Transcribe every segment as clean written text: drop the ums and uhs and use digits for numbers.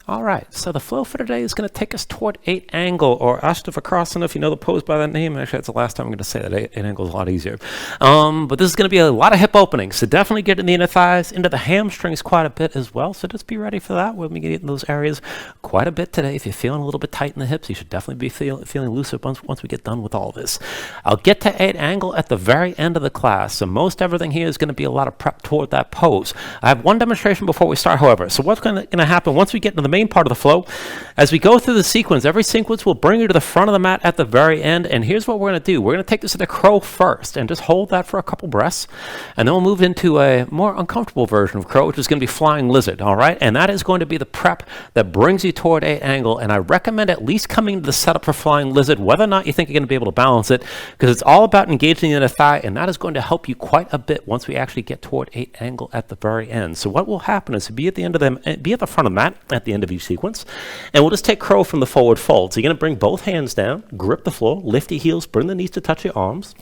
All right, so the flow for today is going to take us toward 8 angle, or Astavakrasana, if you know the pose by that name. Actually, that's the last time I'm going to say that. 8 angle is a lot easier. But this is going to be a lot of hip openings, so definitely get in the inner thighs, into the hamstrings quite a bit as well, so just be ready for that. We'll be getting in those areas quite a bit today. If you're feeling a little bit tight in the hips, you should definitely be feeling looser once we get done with all this. I'll get to 8 angle at the very end of the class, so most everything here is going to be a lot of prep toward that pose. I have one demonstration before we start, however. So what's going to happen once we get into the main part of the flow, as we go through the sequence, every sequence will bring you to the front of the mat at the very end, and here's what we're going to do. We're going to take this to the crow first and just hold that for a couple breaths, and then we'll move into a more uncomfortable version of crow, which is going to be flying lizard, all right? And that is going to be the prep that brings you toward 8 angle, and I recommend at least coming to the setup for flying lizard, whether or not you think you're going to be able to balance it, because it's all about engaging the inner thigh, and that is going to help you quite a bit once we actually get toward 8 angle at the very end. So what will happen is be at the front of the mat at the end of each sequence, and we'll just take crow from the forward fold. So you're going to bring both hands down, grip the floor, lift your heels, bring the knees to touch your arms,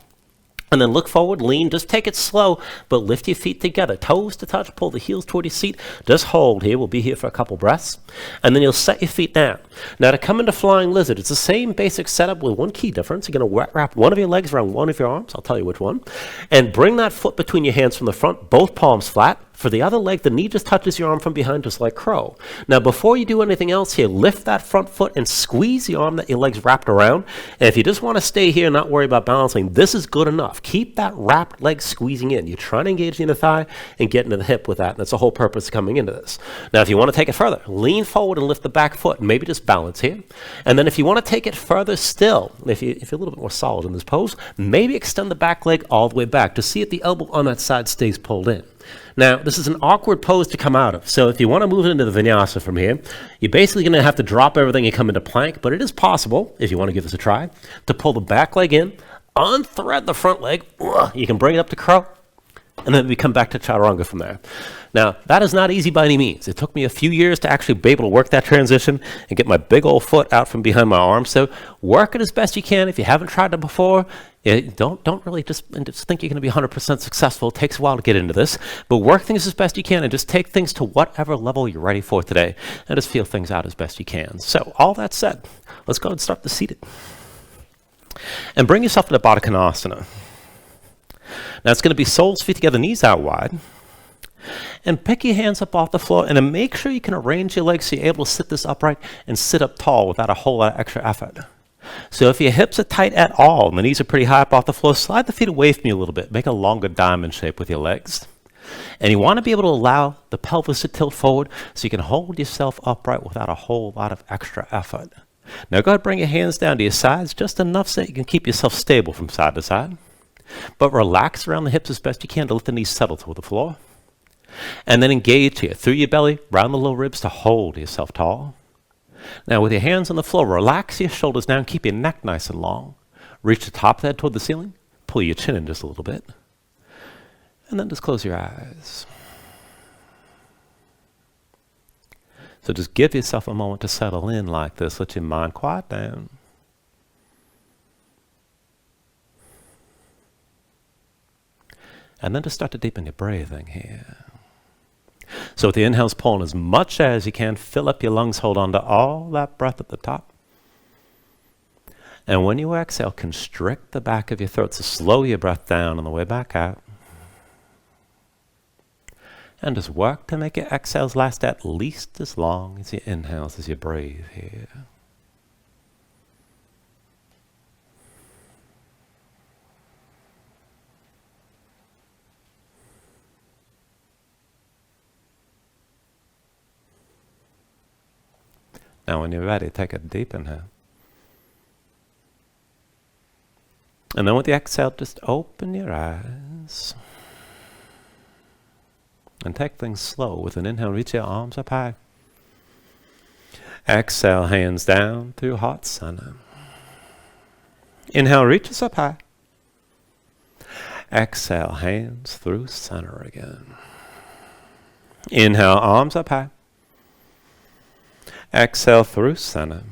and then look forward, lean, just take it slow, but lift your feet together, toes to touch, pull the heels toward your seat, just hold here. We'll be here for a couple breaths, and then you'll set your feet down. Now to come into flying lizard, it's the same basic setup with one key difference. You're going to wrap one of your legs around one of your arms, I'll tell you which one, and bring that foot between your hands from the front, both palms flat. For the other leg, the knee just touches your arm from behind, just like crow. Now, before you do anything else here, lift that front foot and squeeze the arm that your leg's wrapped around. And if you just want to stay here and not worry about balancing, this is good enough. Keep that wrapped leg squeezing in. You're trying to engage the inner thigh and get into the hip with that. And that's the whole purpose of coming into this. Now, if you want to take it further, lean forward and lift the back foot, and maybe just balance here. And then if you want to take it further still, if you're a little bit more solid in this pose, maybe extend the back leg all the way back to see if the elbow on that side stays pulled in. Now, this is an awkward pose to come out of, so if you want to move into the Vinyasa from here, you're basically going to have to drop everything and come into plank, but it is possible, if you want to give this a try, to pull the back leg in, unthread the front leg, you can bring it up to crow, and then we come back to chaturanga from there. Now, that is not easy by any means. It took me a few years to actually be able to work that transition and get my big old foot out from behind my arm. So work it as best you can. If you haven't tried it before, don't really just think you're going to be 100% successful. It takes a while to get into this. But work things as best you can and just take things to whatever level you're ready for today and just feel things out as best you can. So all that said, let's go and start the seated. And bring yourself to the Baddha Konasana. Now it's going to be soles, feet together, knees out wide. And pick your hands up off the floor and then make sure you can arrange your legs so you're able to sit this upright and sit up tall without a whole lot of extra effort. So if your hips are tight at all and the knees are pretty high up off the floor, slide the feet away from you a little bit. Make a longer diamond shape with your legs. And you want to be able to allow the pelvis to tilt forward so you can hold yourself upright without a whole lot of extra effort. Now go ahead and bring your hands down to your sides just enough so that you can keep yourself stable from side to side. But relax around the hips as best you can to let the knees settle to the floor. And then engage here through your belly, round the lower ribs to hold yourself tall. Now with your hands on the floor, relax your shoulders down, keep your neck nice and long. Reach the top of the head toward the ceiling, pull your chin in just a little bit. And then just close your eyes. So just give yourself a moment to settle in like this. Let your mind quiet down. And then just start to deepen your breathing here. So with the inhales, pulling as much as you can, fill up your lungs, hold on to all that breath at the top. And when you exhale, constrict the back of your throat, so slow your breath down on the way back out. And just work to make your exhales last at least as long as your inhales as you breathe here. Now when you're ready, take a deep inhale. And then with the exhale, just open your eyes. And take things slow. With an inhale, reach your arms up high. Exhale, hands down through heart center. Inhale, reaches up high. Exhale, hands through center again. Inhale, arms up high. Exhale through center.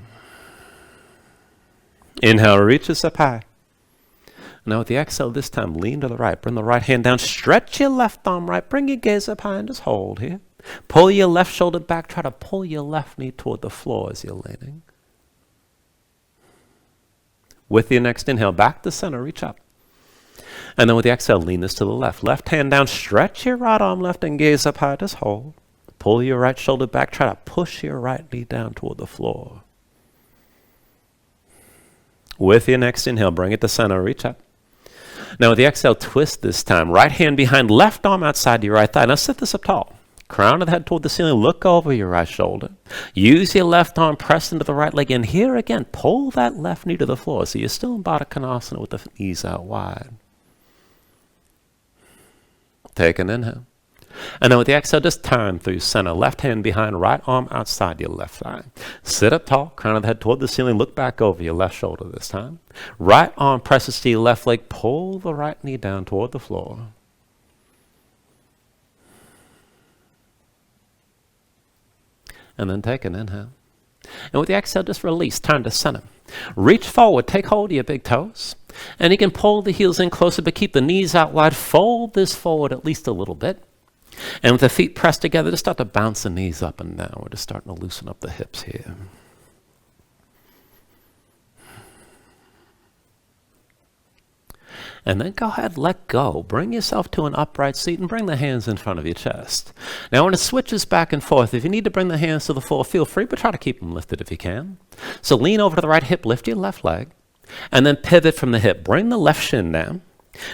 Inhale, reaches up high. Now with the exhale this time, lean to the right. Bring the right hand down. Stretch your left arm right. Bring your gaze up high and just hold here. Pull your left shoulder back. Try to pull your left knee toward the floor as you're leaning. With your next inhale, back to center, reach up. And then with the exhale, lean this to the left. Left hand down, stretch your right arm left and gaze up high, just hold. Pull your right shoulder back. Try to push your right knee down toward the floor. With your next inhale, bring it to center, reach up. Now with the exhale, twist this time. Right hand behind, left arm outside your right thigh. Now sit this up tall. Crown of the head toward the ceiling, look over your right shoulder. Use your left arm, press into the right leg, and here again, pull that left knee to the floor. So you're still in Baddha with the knees out wide. Take an inhale. And then with the exhale, just turn through center. Left hand behind, right arm outside your left thigh. Sit up tall, crown of the head toward the ceiling. Look back over your left shoulder this time. Right arm presses to your left leg. Pull the right knee down toward the floor. And then take an inhale. And with the exhale, just release. Turn to center. Reach forward. Take hold of your big toes. And you can pull the heels in closer, but keep the knees out wide. Fold this forward at least a little bit. And with the feet pressed together, just start to bounce the knees up and down. We're just starting to loosen up the hips here. And then go ahead, let go. Bring yourself to an upright seat and bring the hands in front of your chest. Now when it switches back and forth, if you need to bring the hands to the floor, feel free, but try to keep them lifted if you can. So lean over to the right hip, lift your left leg, and then pivot from the hip. Bring the left shin down.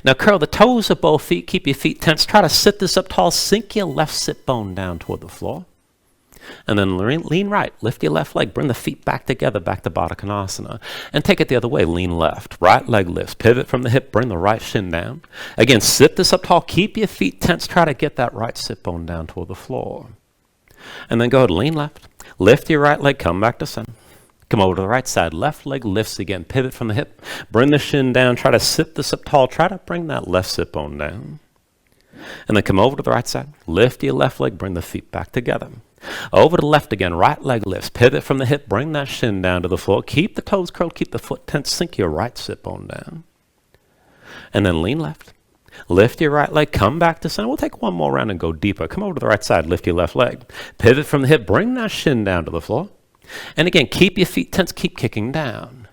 Now curl the toes of both feet, keep your feet tense. Try to sit this up tall, sink your left sit bone down toward the floor. And then lean right, lift your left leg, bring the feet back together, back to Baddha Konasana. And take it the other way, lean left, right leg lifts, pivot from the hip, bring the right shin down. Again, sit this up tall, keep your feet tense, try to get that right sit bone down toward the floor. And then go ahead, lean left, lift your right leg, come back to center. Come over to the right side, left leg lifts again, pivot from the hip, bring the shin down, try to sit this up tall, try to bring that left sit bone down. And then come over to the right side, lift your left leg, bring the feet back together. Over to the left again, right leg lifts, pivot from the hip, bring that shin down to the floor, keep the toes curled, keep the foot tense, sink your right sit bone down. And then lean left, lift your right leg, come back to center. We'll take one more round and go deeper. Come over to the right side, lift your left leg, pivot from the hip, bring that shin down to the floor. And again, keep your feet tense, keep kicking down.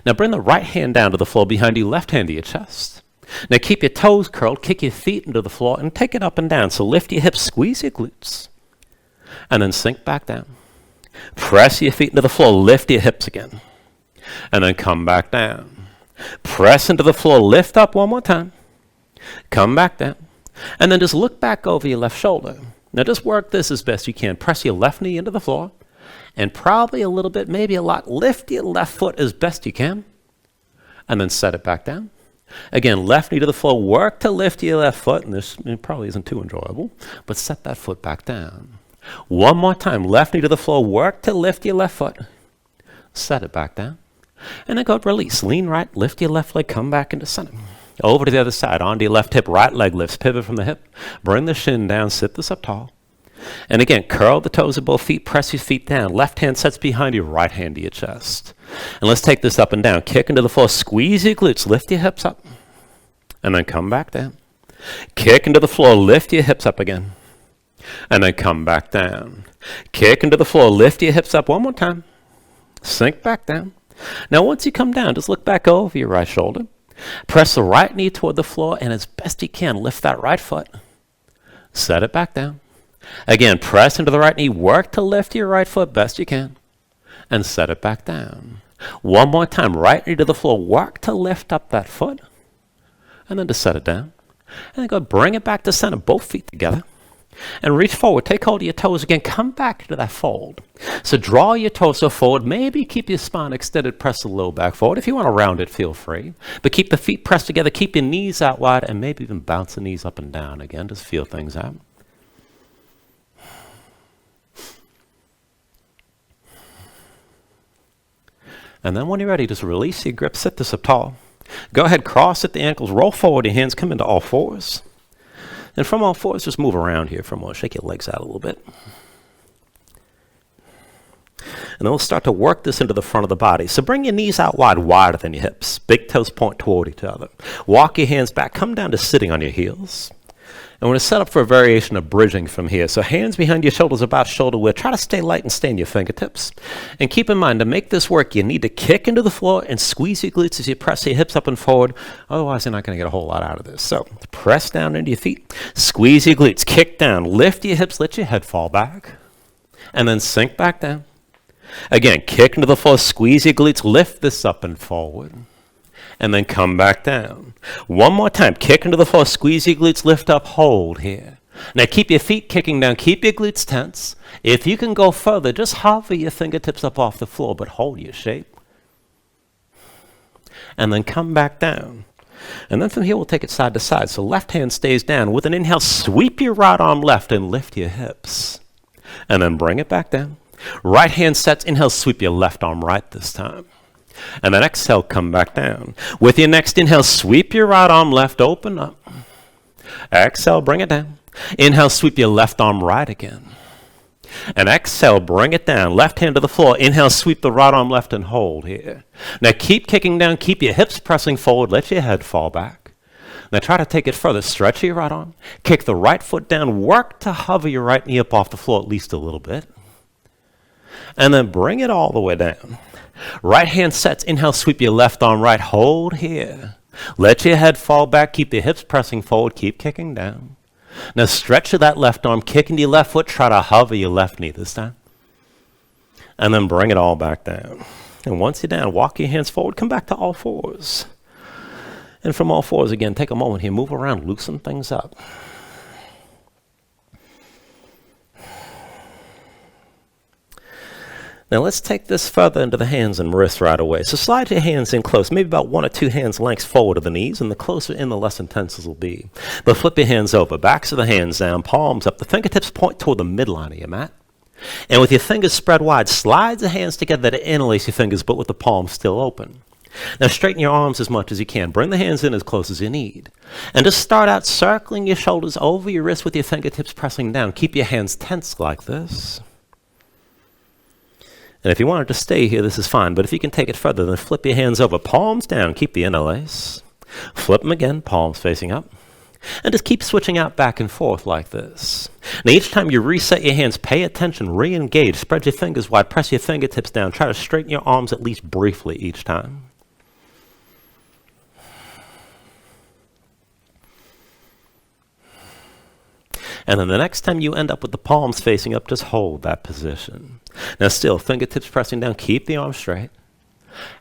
Now bring the right hand down to the floor behind you, left hand to your chest. Now keep your toes curled, kick your feet into the floor, and take it up and down. So lift your hips, squeeze your glutes, and then sink back down. Press your feet into the floor, lift your hips again, and then come back down. Press into the floor, lift up one more time, come back down, and then just look back over your left shoulder. Now just work this as best you can. Press your left knee into the floor, and probably a little bit, maybe a lot, lift your left foot as best you can, and then set it back down. Again, left knee to the floor, work to lift your left foot, and this probably isn't too enjoyable, but set that foot back down. One more time, left knee to the floor, work to lift your left foot, set it back down, and then go release, lean right, lift your left leg, come back into center. Over to the other side, onto your left hip, right leg lifts, pivot from the hip, bring the shin down, sit this up tall. And again, curl the toes of both feet, press your feet down. Left hand sets behind you, right hand to your chest. And let's take this up and down. Kick into the floor, squeeze your glutes, lift your hips up, and then come back down. Kick into the floor, lift your hips up again, and then come back down. Kick into the floor, lift your hips up one more time, sink back down. Now once you come down, just look back over your right shoulder. Press the right knee toward the floor, and as best you can, lift that right foot. Set it back down. Again, press into the right knee, work to lift your right foot best you can, and set it back down. One more time, right knee to the floor, work to lift up that foot, and then to set it down. And then go bring it back to center, both feet together, and reach forward, take hold of your toes again, come back to that fold. So draw your torso forward, maybe keep your spine extended, press the low back forward. If you want to round it, feel free. But keep the feet pressed together, keep your knees out wide, and maybe even bounce the knees up and down again, just feel things out. And then when you're ready, just release your grip, sit this up tall. Go ahead, cross at the ankles, roll forward your hands, come into all fours. And from all fours, just move around here for a moment. Shake your legs out a little bit. And then we'll start to work this into the front of the body. So bring your knees out wide, wider than your hips. Big toes point toward each other. Walk your hands back, come down to sitting on your heels. And we're going to set up for a variation of bridging from here. So hands behind your shoulders, about shoulder width. Try to stay light and stay in your fingertips. And keep in mind, to make this work, you need to kick into the floor and squeeze your glutes as you press your hips up and forward. Otherwise, you're not going to get a whole lot out of this. So press down into your feet, squeeze your glutes, kick down, lift your hips, let your head fall back, and then sink back down. Again, kick into the floor, squeeze your glutes, lift this up and forward, and then come back down. One more time, kick into the floor, squeeze your glutes, lift up, hold here. Now keep your feet kicking down, keep your glutes tense. If you can go further, just hover your fingertips up off the floor, but hold your shape. And then come back down. And then from here, we'll take it side to side. So left hand stays down. With an inhale, sweep your right arm left and lift your hips. And then bring it back down. Right hand sets, inhale, sweep your left arm right this time. And then exhale, come back down. With your next inhale, sweep your right arm left, open up. Exhale, bring it down. Inhale, sweep your left arm right again. And exhale, bring it down. Left hand to the floor. Inhale, sweep the right arm left and hold here. Now keep kicking down. Keep your hips pressing forward. Let your head fall back. Now try to take it further. Stretch your right arm. Kick the right foot down. Work to hover your right knee up off the floor at least a little bit. And then bring it all the way down. Right hand sets, inhale, sweep your left arm right, hold here. Let your head fall back, keep your hips pressing forward, keep kicking down. Now stretch to that left arm, kick into your left foot, try to hover your left knee this time. And then bring it all back down. And once you're down, walk your hands forward, come back to all fours. And from all fours again, take a moment here, move around, loosen things up. Now let's take this further into the hands and wrists right away. So slide your hands in close, maybe about 1 or 2 hands lengths forward of the knees, and the closer in, the less intense this will be. But flip your hands over, backs of the hands down, palms up. The fingertips point toward the midline of your mat. And with your fingers spread wide, slide the hands together to interlace your fingers, but with the palms still open. Now straighten your arms as much as you can. Bring the hands in as close as you need. And just start out circling your shoulders over your wrists with your fingertips pressing down. Keep your hands tense like this. And if you wanted to stay here, this is fine. But if you can take it further, then flip your hands over. Palms down. Keep the interlace. Flip them again. Palms facing up. And just keep switching out back and forth like this. Now each time you reset your hands, pay attention. Re-engage. Spread your fingers wide. Press your fingertips down. Try to straighten your arms at least briefly each time. And then the next time you end up with the palms facing up, just hold that position. Now still, fingertips pressing down, keep the arms straight.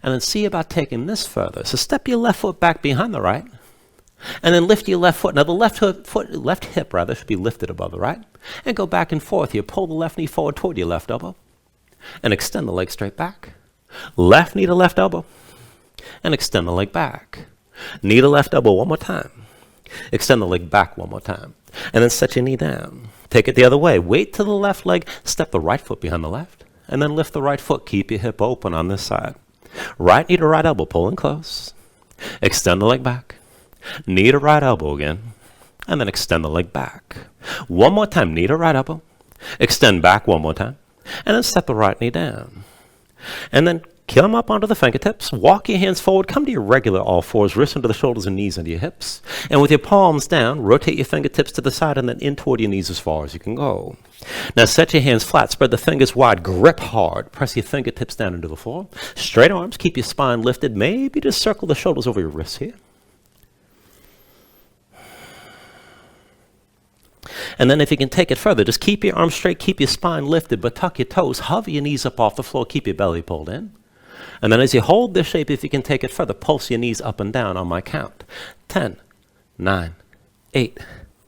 And then see about taking this further. So step your left foot back behind the right. And then lift your left foot. Now the left hip should be lifted above the right. And go back and forth here. Pull the left knee forward toward your left elbow. And extend the leg straight back. Left knee to left elbow. And extend the leg back. Knee to left elbow one more time. Extend the leg back one more time. And then set your knee down. Take it the other way. Weight to the left leg. Step the right foot behind the left. And then lift the right foot. Keep your hip open on this side. Right knee to right elbow. Pull in close. Extend the leg back. Knee to right elbow again. And then extend the leg back. One more time. Knee to right elbow. Extend back one more time. And then step the right knee down. And then come up onto the fingertips, walk your hands forward, come to your regular all fours, wrists into the shoulders and knees into your hips. And with your palms down, rotate your fingertips to the side and then in toward your knees as far as you can go. Now set your hands flat, spread the fingers wide, grip hard, press your fingertips down into the floor. Straight arms, keep your spine lifted, maybe just circle the shoulders over your wrists here. And then if you can take it further, just keep your arms straight, keep your spine lifted, but tuck your toes, hover your knees up off the floor, keep your belly pulled in. And then as you hold this shape, if you can take it further, pulse your knees up and down on my count. 10, 9, 8,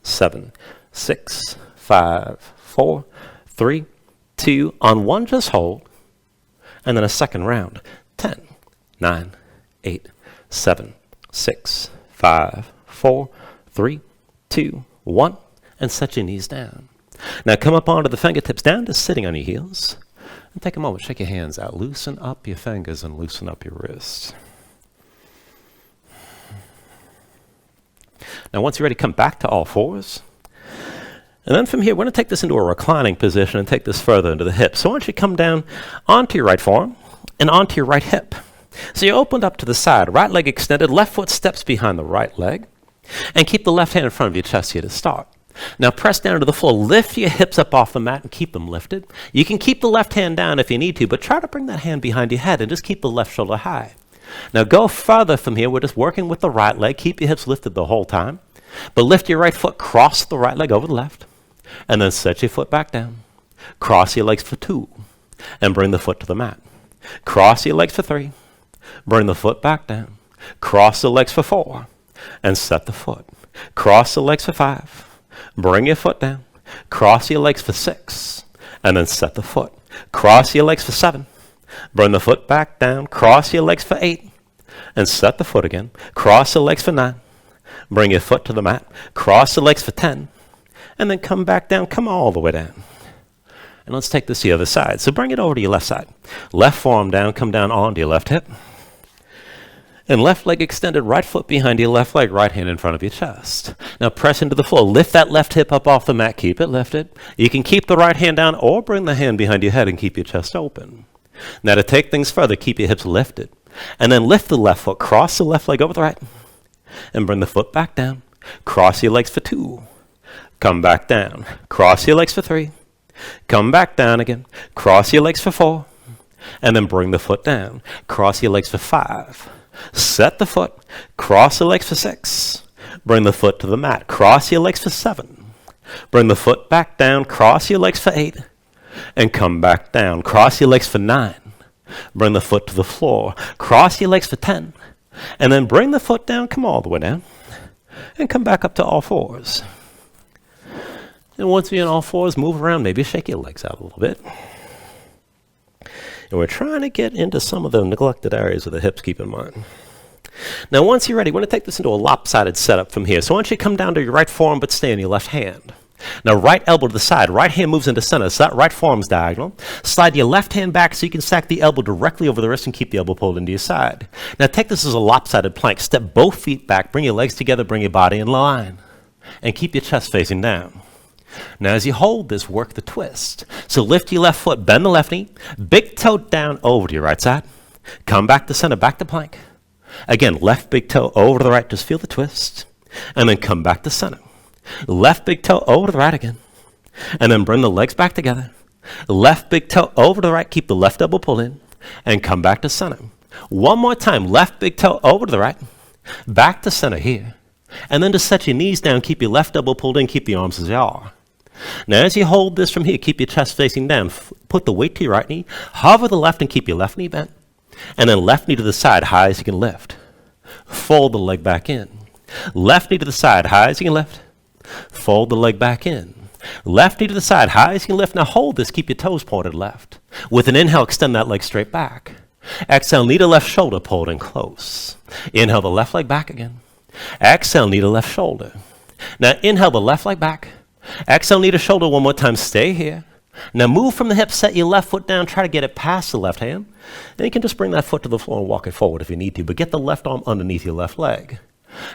7, 6, 5, 4, 3, 2. On one, just hold. And then a second round. 10, 9, 8, 7, 6, 5, 4, 3, 2, 1. And set your knees down. Now come up onto the fingertips down to sitting on your heels. And take a moment, shake your hands out. Loosen up your fingers and loosen up your wrists. Now once you're ready, come back to all fours. And then from here, we're going to take this into a reclining position and take this further into the hips. So I want you to come down onto your right forearm and onto your right hip. So you opened up to the side, right leg extended, left foot steps behind the right leg. And keep the left hand in front of your chest here to start. Now press down to the floor. Lift your hips up off the mat and keep them lifted. You can keep the left hand down if you need to, but try to bring that hand behind your head and just keep the left shoulder high. Now go further from here. We're just working with the right leg. Keep your hips lifted the whole time. But lift your right foot, cross the right leg over the left, and then set your foot back down. Cross your legs for 2, and bring the foot to the mat. Cross your legs for 3, bring the foot back down. Cross the legs for 4, and set the foot. Cross the legs for 5, bring your foot down. Cross your legs for 6, and then set the foot. Cross your legs for 7, bring the foot back down. Cross your legs for 8, and set the foot again. Cross the legs for 9, bring your foot to the mat. Cross the legs for 10, and then come back down. Come all the way down. And let's take this to the other side. So bring it over to your left side. Left forearm down, come down onto your left hip. And left leg extended, right foot behind your left leg, right hand in front of your chest. Now press into the floor. Lift that left hip up off the mat. Keep it lifted. You can keep the right hand down or bring the hand behind your head and keep your chest open. Now to take things further, keep your hips lifted. And then lift the left foot. Cross the left leg over the right. And bring the foot back down. Cross your legs for 2. Come back down. Cross your legs for 3. Come back down again. Cross your legs for 4. And then bring the foot down. Cross your legs for 5. Set the foot. Cross the legs for 6. Bring the foot to the mat. Cross your legs for 7. Bring the foot back down. Cross your legs for 8. And come back down. Cross your legs for 9. Bring the foot to the floor. Cross your legs for 10. And then bring the foot down. Come all the way down. And come back up to all fours. And once you're in all fours, move around. Maybe shake your legs out a little bit. And we're trying to get into some of the neglected areas of the hips, keep in mind. Now, once you're ready, we're going to take this into a lopsided setup from here. So I want you to come down to your right forearm, but stay on your left hand. Now, right elbow to the side. Right hand moves into center, so that right forearm's diagonal. Slide your left hand back so you can stack the elbow directly over the wrist and keep the elbow pulled into your side. Now, take this as a lopsided plank. Step both feet back. Bring your legs together. Bring your body in line. And keep your chest facing down. Now, as you hold this, work the twist. So lift your left foot, bend the left knee, big toe down over to your right side. Come back to center, back to plank. Again, left big toe over to the right, just feel the twist. And then come back to center. Left big toe over to the right again. And then bring the legs back together. Left big toe over to the right, keep the left elbow pulled in. And come back to center. One more time, left big toe over to the right. Back to center here. And then just set your knees down, keep your left elbow pulled in, keep the arms as they are. Now, as you hold this from here, keep your chest facing down. Put the weight to your right knee. Hover the left and keep your left knee bent. And then left knee to the side, high as you can lift. Fold the leg back in. Left knee to the side, high as you can lift. Fold the leg back in. Left knee to the side, high as you can lift. Now hold this, keep your toes pointed left. With an inhale, extend that leg straight back. Exhale, knee to left shoulder, pulled in close. Inhale the left leg back again. Exhale, knee to left shoulder. Now inhale the left leg back. Exhale, knee to shoulder one more time. Stay here. Now move from the hip, set your left foot down, try to get it past the left hand. Then you can just bring that foot to the floor and walk it forward if you need to, but get the left arm underneath your left leg.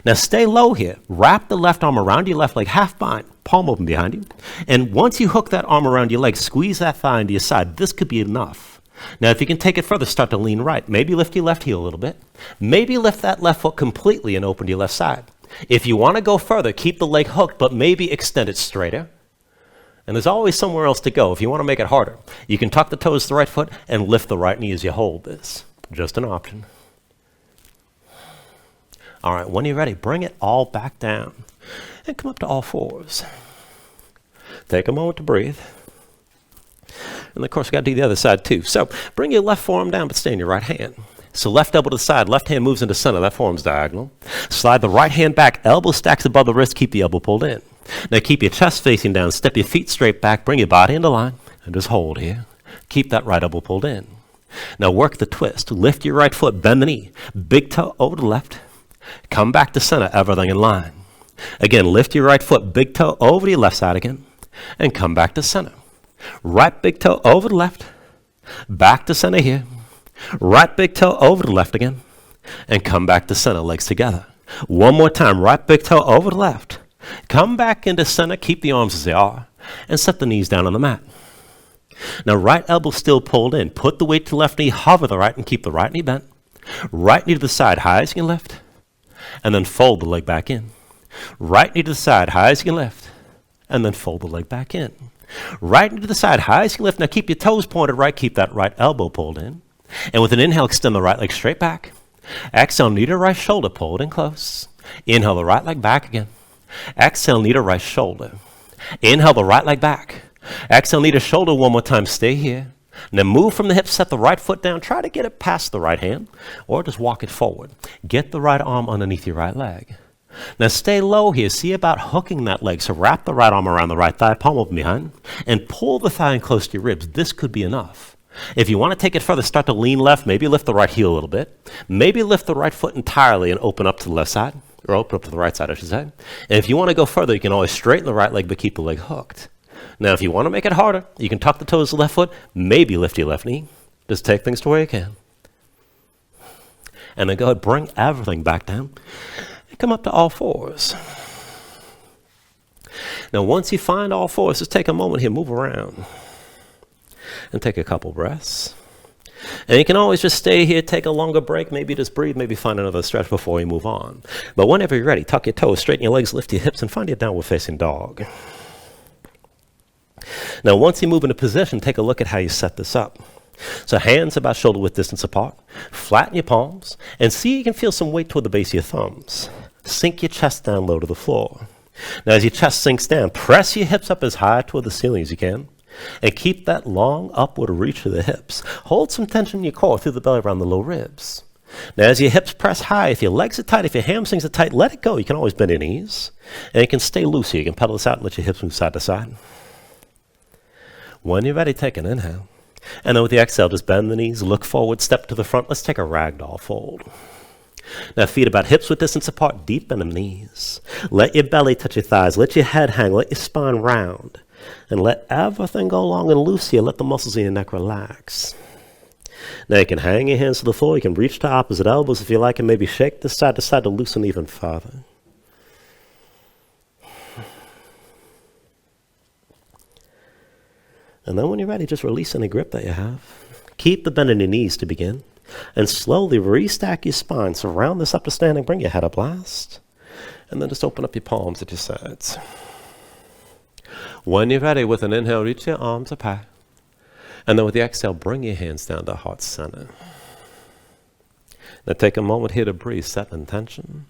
Now stay low here. Wrap the left arm around your left leg, half bind, palm open behind you. And once you hook that arm around your leg, squeeze that thigh into your side. This could be enough. Now if you can take it further, start to lean right. Maybe lift your left heel a little bit. Maybe lift that left foot completely and open to your left side. If you want to go further, keep the leg hooked, but maybe extend it straighter. And there's always somewhere else to go. If you want to make it harder, you can tuck the toes to the right foot and lift the right knee as you hold this. Just an option. All right, when you're ready, bring it all back down and come up to all fours. Take a moment to breathe. And of course, we've got to do the other side too. So bring your left forearm down, but stay in your right hand. So left elbow to the side, left hand moves into center, that forearm's diagonal. Slide the right hand back, elbow stacks above the wrist, keep the elbow pulled in. Now keep your chest facing down, step your feet straight back, bring your body into line, and just hold here. Keep that right elbow pulled in. Now work the twist. Lift your right foot, bend the knee, big toe over to the left. Come back to center, everything in line. Again, lift your right foot, big toe over to your left side again, and come back to center. Right big toe over to the left, back to center here. Right big toe over to the left again, and come back to center, legs together. One more time, right big toe over to the left. Come back into center, keep the arms as they are, and set the knees down on the mat. Now right elbow still pulled in. Put the weight to the left knee, hover the right, and keep the right knee bent. Right knee to the side, high as you can lift, and then fold the leg back in. Right knee to the side, high as you can lift. And then fold the leg back in. Right knee to the side, high as you can lift. Now keep your toes pointed right. Keep that right elbow pulled in. And with an inhale, extend the right leg straight back. Exhale, knee to right shoulder, pulled in close. Inhale the right leg back again. Exhale, knee to right shoulder. Inhale the right leg back. Exhale, knee to shoulder one more time. Stay here. Now move from the hips, set the right foot down. Try to get it past the right hand or just walk it forward. Get the right arm underneath your right leg. Now stay low here. See about hooking that leg. So wrap the right arm around the right thigh, palm open behind, and pull the thigh in close to your ribs. This could be enough. If you want to take it further, start to lean left. Maybe lift the right heel a little bit. Maybe lift the right foot entirely and open up to the left side, or open up to the right side, I should say. And if you want to go further, you can always straighten the right leg, but keep the leg hooked. Now, if you want to make it harder, you can tuck the toes to the left foot, maybe lift your left knee. Just take things to where you can. And then go ahead, bring everything back down, and come up to all fours. Now, once you find all fours, just take a moment here, move around, and take a couple breaths. And you can always just stay here, take a longer break, maybe just breathe, maybe find another stretch before you move on. But whenever you're ready, tuck your toes, straighten your legs, lift your hips, and find your downward facing dog. Now, once you move into position, take a look at how you set this up. So hands about shoulder width distance apart. Flatten your palms, and see you can feel some weight toward the base of your thumbs. Sink your chest down low to the floor. Now, as your chest sinks down, press your hips up as high toward the ceiling as you can, and keep that long upward reach of the hips. Hold some tension in your core through the belly around the low ribs. Now, as your hips press high, if your legs are tight, if your hamstrings are tight, let it go. You can always bend your knees, and you can stay loose here. You can pedal this out and let your hips move side to side. When you're ready, take an inhale. And then with the exhale, just bend the knees, look forward, step to the front. Let's take a ragdoll fold. Now, feet about hips width distance apart, deepen the knees. Let your belly touch your thighs. Let your head hang. Let your spine round. And let everything go long and loose here. Let the muscles in your neck relax. Now, you can hang your hands to the floor. You can reach to opposite elbows if you like, and maybe shake this side to side to loosen even further. And then when you're ready, just release any grip that you have. Keep the bend in your knees to begin. And slowly restack your spine. So round this up to standing. Bring your head up last. And then just open up your palms at your sides. When you're ready, with an inhale, reach your arms up high. And then with the exhale, bring your hands down to heart center. Now take a moment here to breathe, set intention.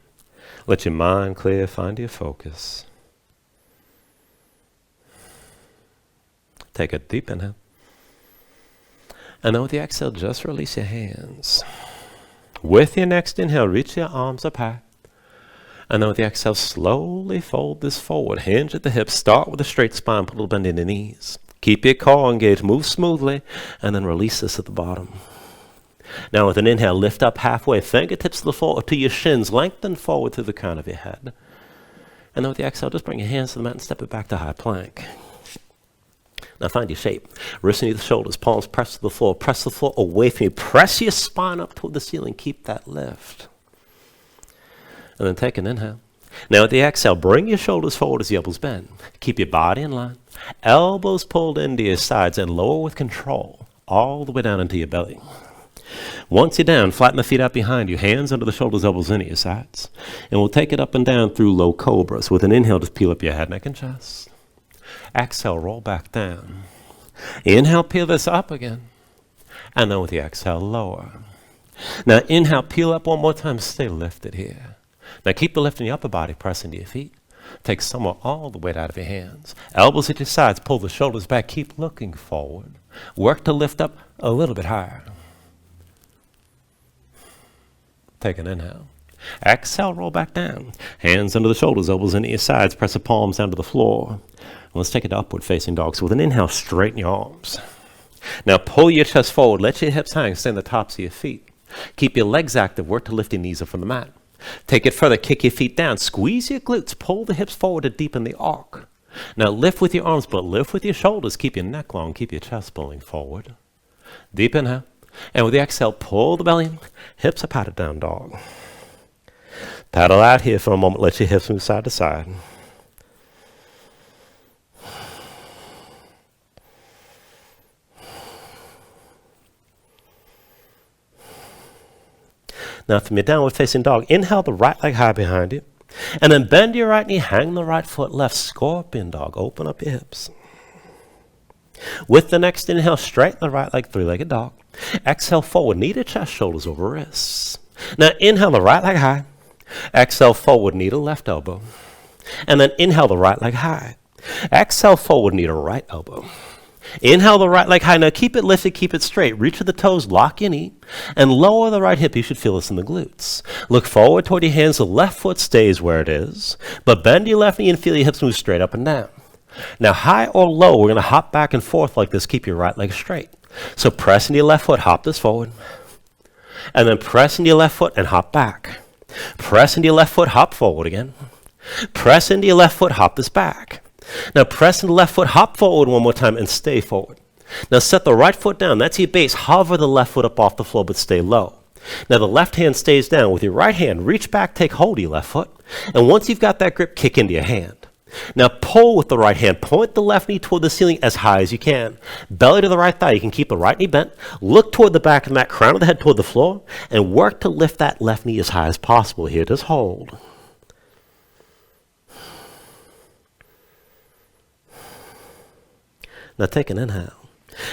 Let your mind clear, find your focus. Take a deep inhale. And then with the exhale, just release your hands. With your next inhale, reach your arms up high. And then with the exhale, slowly fold this forward. Hinge at the hips. Start with a straight spine. Put a little bend in the knees. Keep your core engaged. Move smoothly. And then release this at the bottom. Now with an inhale, lift up halfway. Fingertips to the floor or to your shins. Lengthen forward through the crown of your head. And then with the exhale, just bring your hands to the mat and step it back to high plank. Now find your shape. Wrists beneath the shoulders, palms press to the floor. Press the floor away from you. Press your spine up toward the ceiling. Keep that lift. And then take an inhale. Now with the exhale, bring your shoulders forward as the elbows bend. Keep your body in line. Elbows pulled into your sides and lower with control. All the way down into your belly. Once you're down, flatten the feet out behind you. Hands under the shoulders, elbows into your sides. And we'll take it up and down through low cobras. With an inhale, just peel up your head, neck, and chest. Exhale, roll back down. Inhale, peel this up again. And then with the exhale, lower. Now inhale, peel up one more time. Stay lifted here. Now keep the lift in your upper body, press into your feet. Take some or all the weight out of your hands. Elbows at your sides, pull the shoulders back. Keep looking forward. Work to lift up a little bit higher. Take an inhale. Exhale, roll back down. Hands under the shoulders, elbows into your sides. Press the palms down to the floor. Let's take it to upward facing dog. So with an inhale, straighten your arms. Now pull your chest forward. Let your hips hang. Stay on the tops of your feet. Keep your legs active. Work to lift your knees up from the mat. Take it further. Kick your feet down. Squeeze your glutes. Pull the hips forward to deepen the arc. Now lift with your arms, but lift with your shoulders. Keep your neck long. Keep your chest pulling forward. Deep inhale. And with the exhale, pull the belly in. Hips are patted down, dog. Paddle out here for a moment. Let your hips move side to side. Now from your downward facing dog, inhale the right leg high behind you. And then bend your right knee, hang the right foot left, scorpion dog. Open up your hips. With the next inhale, straighten the right leg, three-legged dog. Exhale, forward, knee to chest, shoulders over wrists. Now inhale the right leg high. Exhale, forward, knee to left elbow. And then inhale the right leg high. Exhale, forward, knee to right elbow. Inhale the right leg high. Now keep it lifted, keep it straight. Reach for the toes, lock your knee, and lower the right hip. You should feel this in the glutes. Look forward toward your hands. The left foot stays where it is, but bend your left knee and feel your hips move straight up and down. Now high or low, we're going to hop back and forth like this. Keep your right leg straight. So press into your left foot, hop this forward, and then press into your left foot and hop back. Press into your left foot, hop forward again. Press into your left foot, hop this back. Now press into the left foot, hop forward one more time and stay forward. Now set the right foot down. That's your base. Hover the left foot up off the floor, but stay low. Now the left hand stays down. With your right hand, reach back, take hold of your left foot. And once you've got that grip, kick into your hand. Now pull with the right hand. Point the left knee toward the ceiling as high as you can. Belly to the right thigh. You can keep the right knee bent. Look toward the back of the mat, crown of the head toward the floor, and work to lift that left knee as high as possible here. Just hold. Now take an inhale.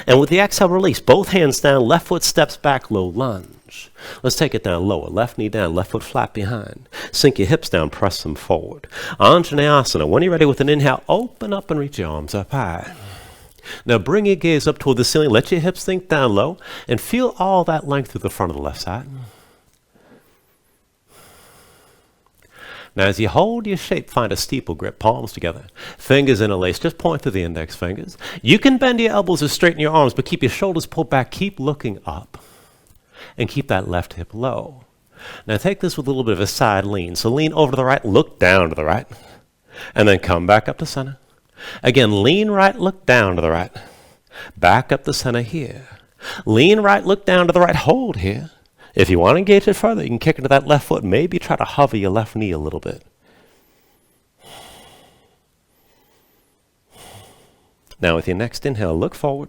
And with the exhale, release. Both hands down, left foot steps back, low lunge. Let's take it down lower. Left knee down, left foot flat behind. Sink your hips down, press them forward. Anjaneyasana. When you're ready with an inhale, open up and reach your arms up high. Now bring your gaze up toward the ceiling. Let your hips sink down low and feel all that length through the front of the left side. Now as you hold your shape, find a steeple grip, palms together, fingers interlaced, just point through the index fingers. You can bend your elbows or straighten your arms, but keep your shoulders pulled back, keep looking up, and keep that left hip low. Now take this with a little bit of a side lean. So lean over to the right, look down to the right, and then come back up to center. Again, lean right, look down to the right, back up to center here. Lean right, look down to the right, hold here. If you want to engage it further, you can kick into that left foot. Maybe try to hover your left knee a little bit. Now with your next inhale, look forward.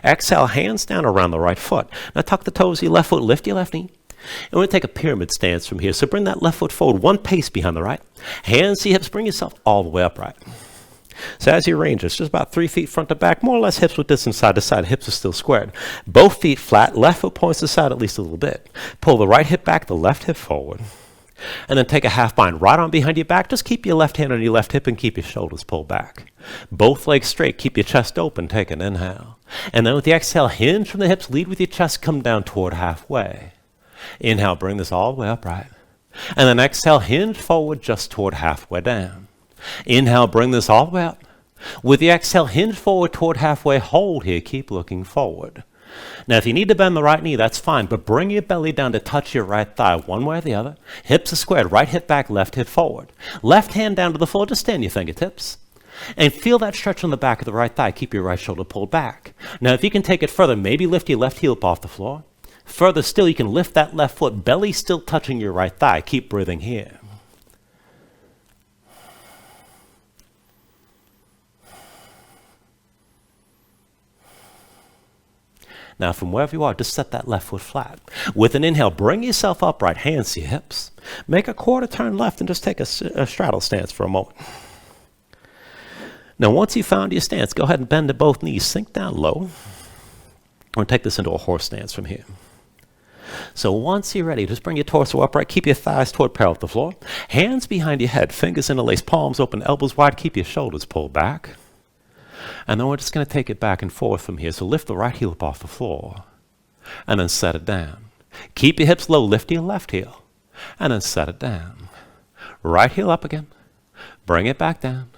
Exhale, hands down around the right foot. Now tuck the toes of your left foot, lift your left knee. And we're going to take a pyramid stance from here. So bring that left foot forward, one pace behind the right. Hands to your hips, bring yourself all the way upright. So as you range, it's just about 3 feet front to back, more or less hips width distance side to side. Hips are still squared. Both feet flat, left foot points to the side at least a little bit. Pull the right hip back, the left hip forward. And then take a half bind, right arm behind your back. Just keep your left hand on your left hip and keep your shoulders pulled back. Both legs straight, keep your chest open, take an inhale. And then with the exhale, hinge from the hips, lead with your chest, come down toward halfway. Inhale, bring this all the way upright. And then exhale, hinge forward just toward halfway down. Inhale, bring this all the way up. With the exhale, hinge forward toward halfway, hold here, keep looking forward. Now if you need to bend the right knee, that's fine, but bring your belly down to touch your right thigh, one way or the other. Hips are squared, right hip back, left hip forward. Left hand down to the floor, just stand your fingertips. And feel that stretch on the back of the right thigh, keep your right shoulder pulled back. Now if you can take it further, maybe lift your left heel up off the floor. Further still, you can lift that left foot, belly still touching your right thigh, keep breathing here. Now, from wherever you are, just set that left foot flat. With an inhale, bring yourself upright, hands to your hips. Make a quarter turn left and just take a straddle stance for a moment. Now, once you've found your stance, go ahead and bend to both knees. Sink down low. We're going to take this into a horse stance from here. So once you're ready, just bring your torso upright. Keep your thighs toward parallel with the floor. Hands behind your head, fingers interlaced, palms open, elbows wide. Keep your shoulders pulled back. And then we're just going to take it back and forth from here. So lift the right heel up off the floor and then set it down. Keep your hips low, lift your left heel and then set it down. Right heel up again, bring it back down.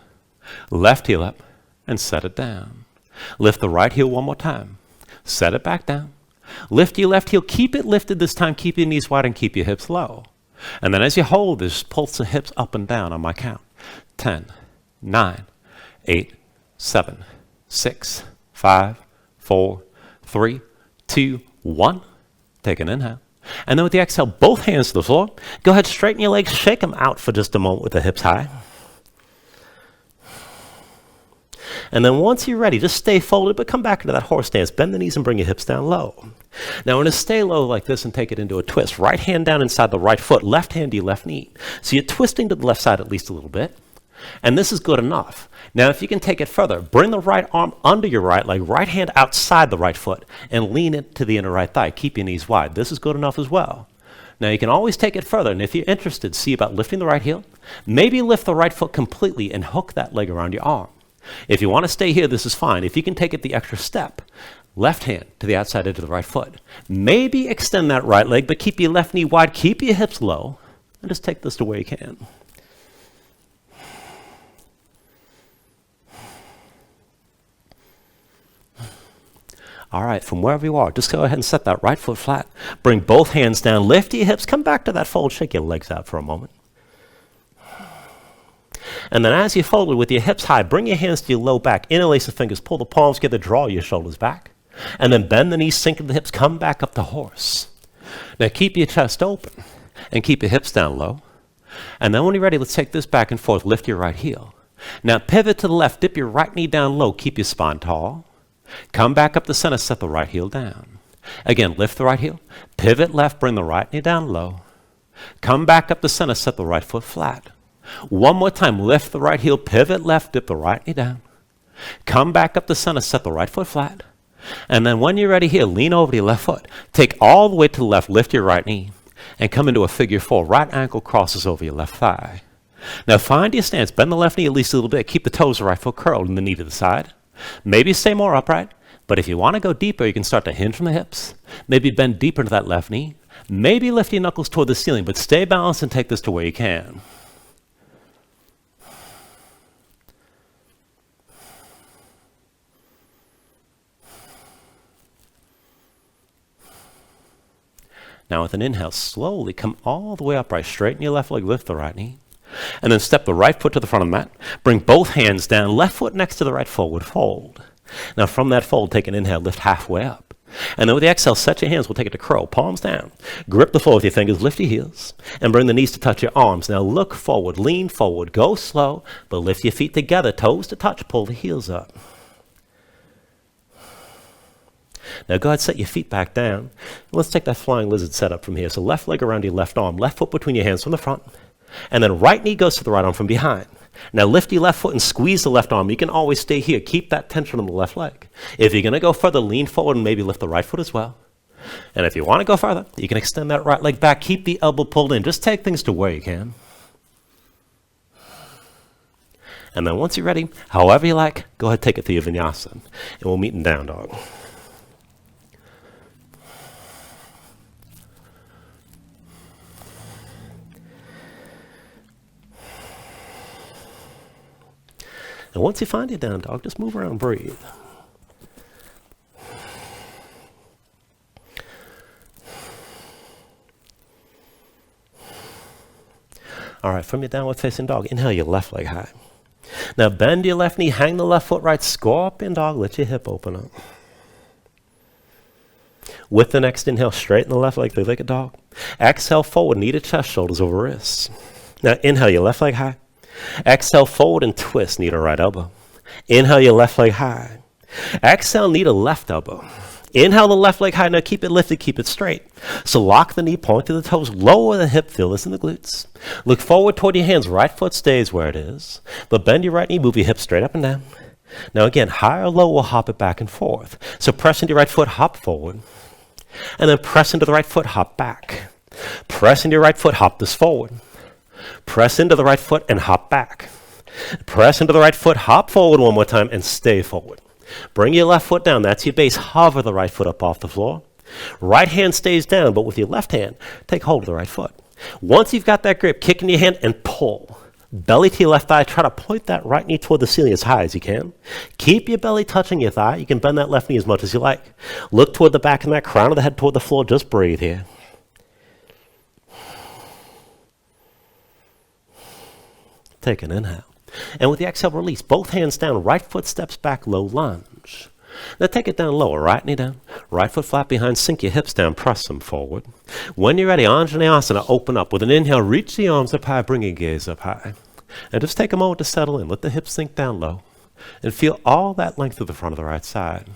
Left heel up and set it down. Lift the right heel one more time, set it back down. Lift your left heel, keep it lifted this time, keep your knees wide and keep your hips low. And then as you hold this, pulse the hips up and down on my count. 10, 9, 8, 7, 6, 5, 4, 3, 2, 1. Take an inhale. And then with the exhale, both hands to the floor. Go ahead, straighten your legs, shake them out for just a moment with the hips high. And then once you're ready, just stay folded, but come back into that horse stance. Bend the knees and bring your hips down low. Now, we're going to stay low like this and take it into a twist. Right hand down inside the right foot, left hand to your left knee. So you're twisting to the left side at least a little bit. And this is good enough. Now, if you can take it further, bring the right arm under your right leg, right hand outside the right foot, and lean it to the inner right thigh. Keep your knees wide. This is good enough as well. Now, you can always take it further, and if you're interested, see about lifting the right heel. Maybe lift the right foot completely and hook that leg around your arm. If you want to stay here, this is fine. If you can take it the extra step, left hand to the outside edge of the right foot. Maybe extend that right leg, but keep your left knee wide, keep your hips low, and just take this to where you can. All right, from wherever you are, just go ahead and set that right foot flat. Bring both hands down, lift your hips, come back to that fold, shake your legs out for a moment. And then as you fold with your hips high, bring your hands to your low back, interlace the fingers, pull the palms together, draw your shoulders back. And then bend the knees, sink into the hips, come back up to horse. Now keep your chest open and keep your hips down low. And then when you're ready, let's take this back and forth, lift your right heel. Now pivot to the left, dip your right knee down low, keep your spine tall. Come back up the center, set the right heel down. Again, lift the right heel, pivot left, bring the right knee down low. Come back up the center, set the right foot flat. One more time, lift the right heel, pivot left, dip the right knee down. Come back up the center, set the right foot flat. And then when you're ready here, lean over to your left foot. Take all the way to the left, lift your right knee, and come into a figure four. Right ankle crosses over your left thigh. Now find your stance, bend the left knee at least a little bit. Keep the toes of the right foot curled and the knee to the side. Maybe stay more upright, but if you want to go deeper, you can start to hinge from the hips. Maybe bend deeper into that left knee. Maybe lift your knuckles toward the ceiling, but stay balanced and take this to where you can. Now with an inhale, slowly come all the way upright. Straighten your left leg, lift the right knee. And then step the right foot to the front of the mat. Bring both hands down, left foot next to the right, forward fold. Now from that fold, take an inhale, lift halfway up. And then with the exhale, set your hands, we'll take it to crow, palms down. Grip the floor with your fingers, lift your heels, and bring the knees to touch your arms. Now look forward, lean forward, go slow, but lift your feet together, toes to touch, pull the heels up. Now go ahead, set your feet back down. Let's take that flying lizard setup from here. So left leg around your left arm, left foot between your hands from the front, and then right knee goes to the right arm from behind. Now lift your left foot and squeeze the left arm. You can always stay here. Keep that tension on the left leg. If you're going to go further, lean forward and maybe lift the right foot as well. And if you want to go further, you can extend that right leg back. Keep the elbow pulled in. Just take things to where you can. And then once you're ready, however you like, go ahead, take it to your Vinyasa. And we'll meet in down dog. And once you find your down dog, just move around and breathe. All right, from your downward facing dog, inhale your left leg high. Now bend your left knee, hang the left foot right, scorpion dog, let your hip open up. With the next inhale, straighten the left leg, three-legged dog. Exhale forward, knee to chest, shoulders over wrists. Now inhale your left leg high. Exhale forward and twist, knee to right elbow. Inhale your left leg high. Exhale, knee to left elbow. Inhale the left leg high. Now keep it lifted, keep it straight. So lock the knee, point to the toes, lower the hip, feel this in the glutes. Look forward toward your hands, right foot stays where it is. But bend your right knee, move your hips straight up and down. Now again, high or low, we'll hop it back and forth. So press into your right foot, hop forward. And then press into the right foot, hop back. Press into your right foot, hop this forward. Press into the right foot and hop back. Press into the right foot, hop forward one more time and stay forward. Bring your left foot down, that's your base. Hover the right foot up off the floor. Right hand stays down, but with your left hand, take hold of the right foot. Once you've got that grip, kick in your hand and pull. Belly to your left thigh, try to point that right knee toward the ceiling as high as you can. Keep your belly touching your thigh. You can bend that left knee as much as you like. Look toward the back of that, crown of the head toward the floor, just breathe here. Take an inhale. And with the exhale, release. Both hands down, right foot steps back, low lunge. Now take it down lower, right knee down, right foot flat behind, sink your hips down, press them forward. When you're ready, Anjaneyasana, open up. With an inhale, reach the arms up high, bring your gaze up high. And just take a moment to settle in. Let the hips sink down low. And feel all that length through the front of the right side.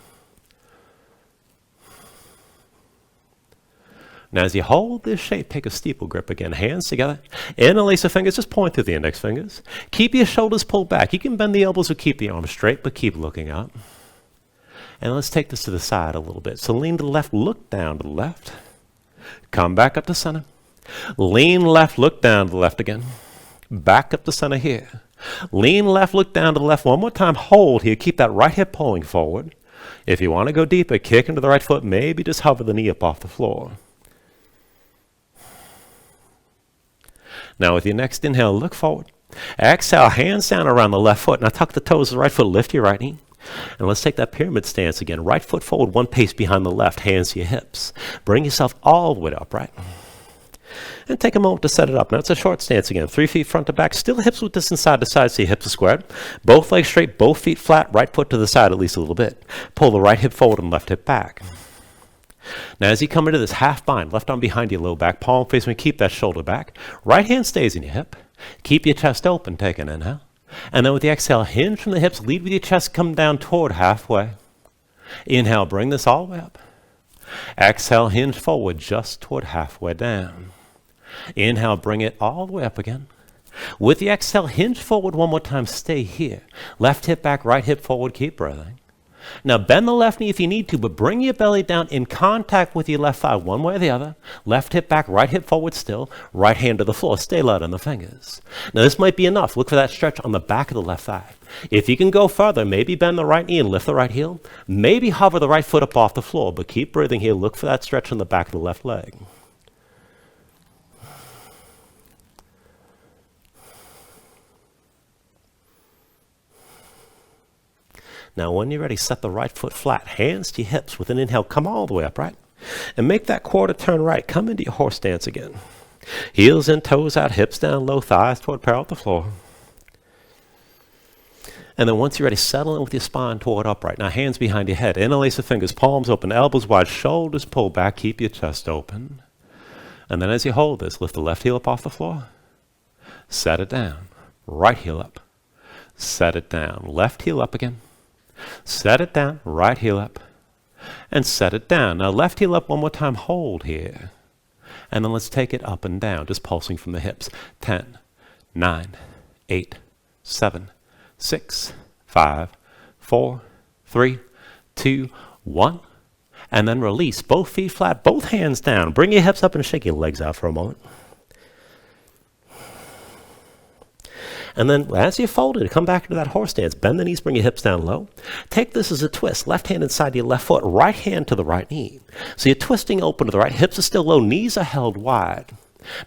Now, as you hold this shape, take a steeple grip again. Hands together. Interlace the fingers. Just point through the index fingers. Keep your shoulders pulled back. You can bend the elbows or keep the arms straight, but keep looking up. And let's take this to the side a little bit. So lean to the left, look down to the left. Come back up to center. Lean left, look down to the left again. Back up to center here. Lean left, look down to the left. One more time, hold here. Keep that right hip pulling forward. If you want to go deeper, kick into the right foot. Maybe just hover the knee up off the floor. Now with your next inhale, look forward. Exhale, hands down around the left foot. Now tuck the toes of the right foot, lift your right knee. And let's take that pyramid stance again. Right foot forward, one pace behind the left, hands to your hips. Bring yourself all the way upright. And take a moment to set it up. Now it's a short stance again. 3 feet front to back. Still hips width distance side to side so your hips are squared. Both legs straight, both feet flat. Right foot to the side at least a little bit. Pull the right hip forward and left hip back. Now as you come into this half bind, left arm behind your low back, palm facing, keep that shoulder back. Right hand stays in your hip. Keep your chest open, take an inhale. And then with the exhale, hinge from the hips, lead with your chest, come down toward halfway. Inhale, bring this all the way up. Exhale, hinge forward just toward halfway down. Inhale, bring it all the way up again. With the exhale, hinge forward one more time, stay here. Left hip back, right hip forward, keep breathing. Now bend the left knee if you need to, but bring your belly down in contact with your left thigh, one way or the other. Left hip back, right hip forward still. Right hand to the floor, stay light on the fingers. Now this might be enough. Look for that stretch on the back of the left thigh. If you can go further, maybe bend the right knee and lift the right heel. Maybe hover the right foot up off the floor, but keep breathing here. Look for that stretch on the back of the left leg. Now, when you're ready, set the right foot flat, hands to your hips. With an inhale, come all the way upright. And make that quarter turn right. Come into your horse stance again. Heels in, toes out, hips down low, thighs toward parallel to the floor. And then once you're ready, settle in with your spine toward upright. Now, hands behind your head. Interlace the fingers, palms open, elbows wide, shoulders pull back. Keep your chest open. And then as you hold this, lift the left heel up off the floor. Set it down. Right heel up. Set it down. Left heel up again. Set it down, right heel up, and set it down. Now left heel up one more time, hold here. And then let's take it up and down, just pulsing from the hips. 10, 9, 8, 7, 6, 5, 4, 3, 2, 1. And then release, both feet flat, both hands down. Bring your hips up and shake your legs out for a moment. And then as you fold it, come back into that horse stance. Bend the knees, bring your hips down low. Take this as a twist. Left hand inside your left foot, right hand to the right knee. So you're twisting open to the right. Hips are still low, knees are held wide.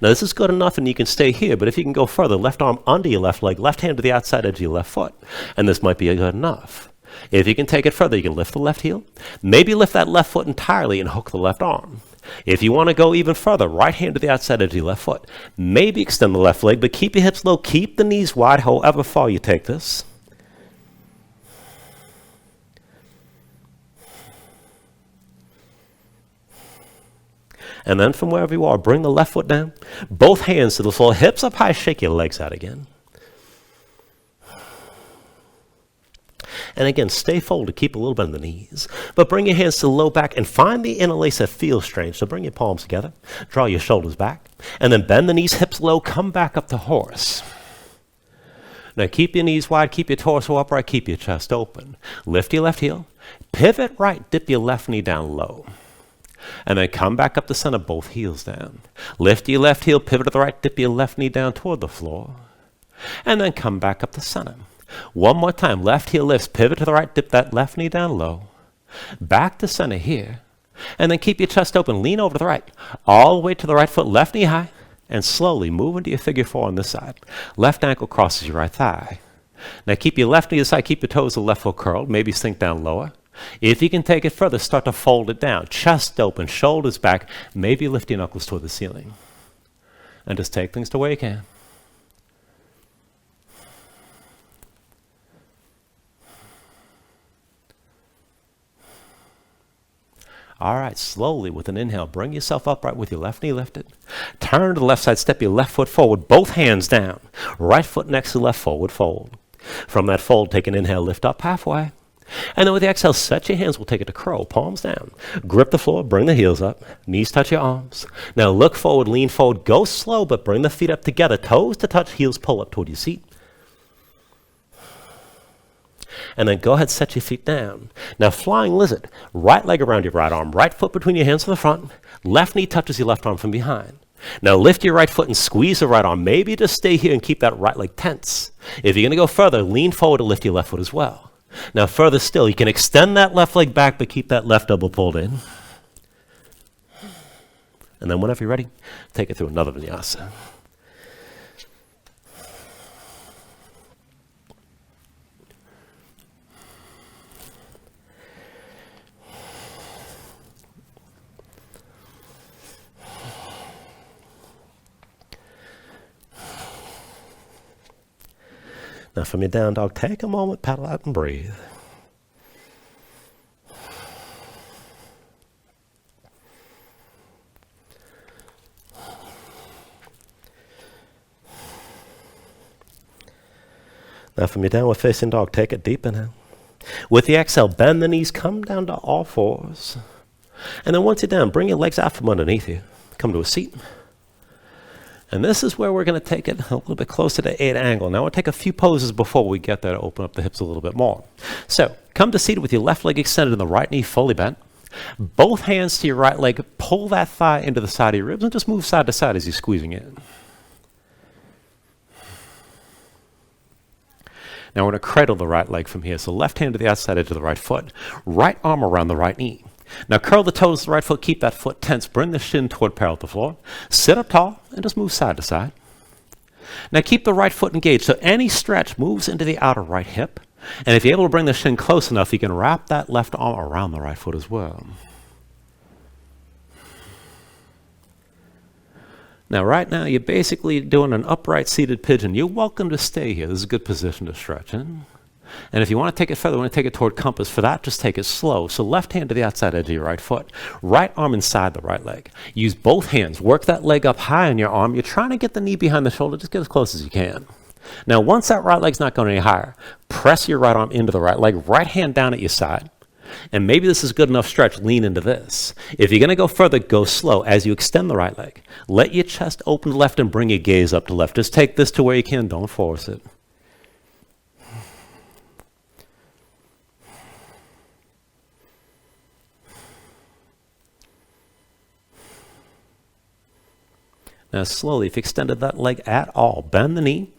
Now this is good enough and you can stay here, but if you can go further, left arm under your left leg, left hand to the outside edge of your left foot. And this might be good enough. If you can take it further, you can lift the left heel. Maybe lift that left foot entirely and hook the left arm. If you want to go even further, right hand to the outside edge of your left foot. Maybe extend the left leg, but keep your hips low. Keep the knees wide, however far you take this. And then from wherever you are, bring the left foot down. Both hands to the floor, hips up high, shake your legs out again. And again, stay folded, keep a little bit in the knees. But bring your hands to the low back and find the interlace that feels strange. So bring your palms together, draw your shoulders back, and then bend the knees, hips low, come back up to horse. Now keep your knees wide, keep your torso upright, keep your chest open. Lift your left heel, pivot right, dip your left knee down low. And then come back up to center, both heels down. Lift your left heel, pivot to the right, dip your left knee down toward the floor. And then come back up to center. One more time, left heel lifts, pivot to the right, dip that left knee down low. Back to center here. And then keep your chest open, lean over to the right. All the way to the right foot, left knee high. And slowly move into your figure four on this side. Left ankle crosses your right thigh. Now keep your left knee aside, keep your toes to the left foot curled, maybe sink down lower. If you can take it further, start to fold it down. Chest open, shoulders back, maybe lift your knuckles toward the ceiling. And just take things to where you can. All right, slowly with an inhale, bring yourself upright with your left knee lifted. Turn to the left side, step your left foot forward, both hands down. Right foot next to left, forward fold. From that fold, take an inhale, lift up halfway. And then with the exhale, set your hands. We'll take it to crow, palms down. Grip the floor, bring the heels up. Knees touch your arms. Now look forward, lean forward. Go slow, but bring the feet up together. Toes to touch, heels pull up toward your seat. And then go ahead, set your feet down. Now flying lizard, right leg around your right arm, right foot between your hands to the front. Left knee touches your left arm from behind. Now lift your right foot and squeeze the right arm. Maybe just stay here and keep that right leg tense. If you're going to go further, lean forward to lift your left foot as well. Now further still, you can extend that left leg back, but keep that left elbow pulled in. And then whenever you're ready, take it through another vinyasa. Now from your down dog, take a moment, paddle out and breathe. Now from your downward facing dog, take a deep inhale. With the exhale, bend the knees, come down to all fours. And then once you're down, bring your legs out from underneath you. Come to a seat. And this is where we're going to take it a little bit closer to 8 angle. Now we'll take a few poses before we get there to open up the hips a little bit more. So come to seated with your left leg extended and the right knee fully bent. Both hands to your right leg. Pull that thigh into the side of your ribs and just move side to side as you're squeezing it. Now we're going to cradle the right leg from here. So left hand to the outside edge of the right foot. Right arm around the right knee. Now curl the toes of the right foot, keep that foot tense, bring the shin toward parallel to the floor. Sit up tall and just move side to side. Now keep the right foot engaged, so any stretch moves into the outer right hip. And if you're able to bring the shin close enough, you can wrap that left arm around the right foot as well. Now right now you're basically doing an upright seated pigeon. You're welcome to stay here. This is a good position to stretch in. And if you want to take it further, want to take it toward compass. For that, just take it slow. So left hand to the outside edge of your right foot. Right arm inside the right leg. Use both hands. Work that leg up high on your arm. You're trying to get the knee behind the shoulder. Just get as close as you can. Now, once that right leg's not going any higher, press your right arm into the right leg. Right hand down at your side. And maybe this is good enough stretch. Lean into this. If you're going to go further, go slow as you extend the right leg. Let your chest open to left and bring your gaze up to left. Just take this to where you can. Don't force it. Now slowly, if you extended that leg at all, bend the knee.